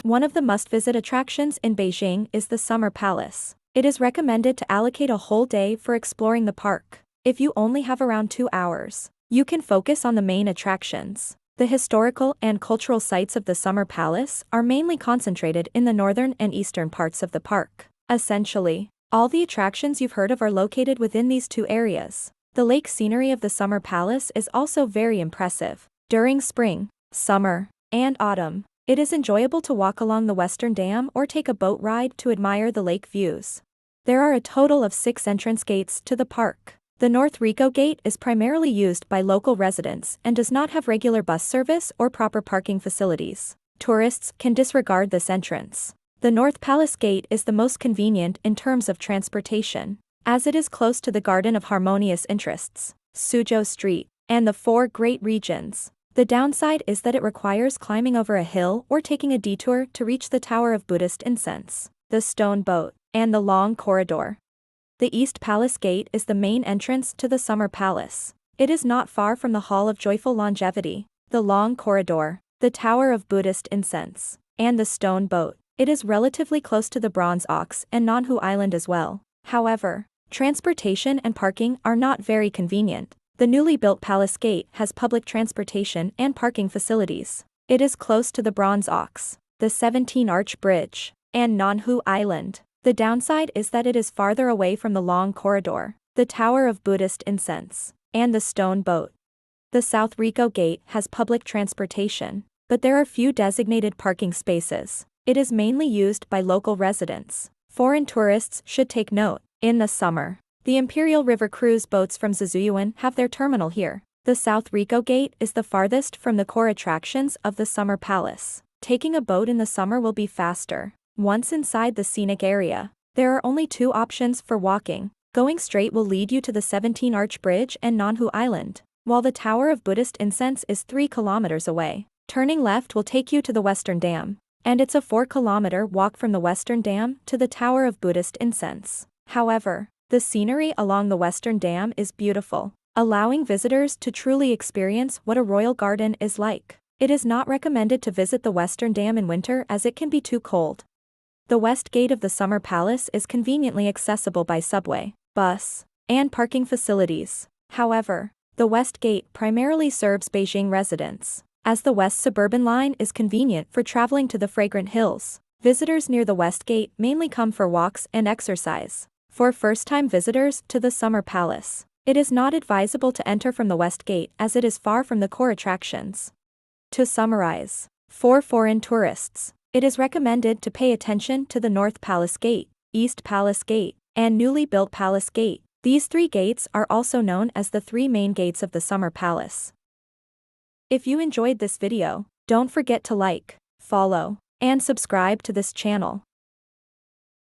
One of the must-visit attractions in Beijing is the Summer Palace. It is recommended to allocate a whole day for exploring the park. If you only have around 2 hours, you can focus on the main attractions. The historical and cultural sites of the Summer Palace are mainly concentrated in the northern and eastern parts of the park. Essentially, all the attractions you've heard of are located within these two areas. The lake scenery of the Summer Palace is also very impressive. During spring, summer, and autumn, it is enjoyable to walk along the Western Dam or take a boat ride to admire the lake views. There are a total of 6 entrance gates to the park. The North Rico Gate is primarily used by local residents and does not have regular bus service or proper parking facilities. Tourists can disregard this entrance. The North Palace Gate is the most convenient in terms of transportation, as it is close to the Garden of Harmonious Interests, Suzhou Street, and the 4 Great Regions. The downside is that it requires climbing over a hill or taking a detour to reach the Tower of Buddhist Incense, the Stone Boat, and the Long Corridor. The East Palace Gate is the main entrance to the Summer Palace. It is not far from the Hall of Joyful Longevity, the Long Corridor, the Tower of Buddhist Incense, and the Stone Boat. It is relatively close to the Bronze Ox and Nanhu Island as well. However, transportation and parking are not very convenient. The newly built Palace Gate has public transportation and parking facilities. It is close to the Bronze Ox, the 17-arch bridge, and Nanhu Island. The downside is that it is farther away from the Long Corridor, the Tower of Buddhist Incense, and the Stone Boat. The South Rico Gate has public transportation, but there are few designated parking spaces. It is mainly used by local residents. Foreign tourists should take note. In the summer, the Imperial River cruise boats from Zhuzhuyan have their terminal here. The South Rico Gate is the farthest from the core attractions of the Summer Palace. Taking a boat in the summer will be faster. Once inside the scenic area, there are only 2 options for walking. Going straight will lead you to the 17-arch bridge and Nanhu Island, while the Tower of Buddhist Incense is 3 kilometers away. Turning left will take you to the Western Dam, and it's a 4-kilometer walk from the Western Dam to the Tower of Buddhist Incense. However, the scenery along the Western Dam is beautiful, allowing visitors to truly experience what a royal garden is like. It is not recommended to visit the Western Dam in winter as it can be too cold. The West Gate of the Summer Palace is conveniently accessible by subway, bus, and parking facilities. However, the West Gate primarily serves Beijing residents, as the West Suburban Line is convenient for traveling to the Fragrant Hills. Visitors near the West Gate mainly come for walks and exercise. For first-time visitors to the Summer Palace, it is not advisable to enter from the West Gate as it is far from the core attractions. To summarize, for foreign tourists, it is recommended to pay attention to the North Palace Gate, East Palace Gate, and newly built Palace Gate. These 3 gates are also known as the 3 main gates of the Summer Palace. If you enjoyed this video, don't forget to like, follow, and subscribe to this channel.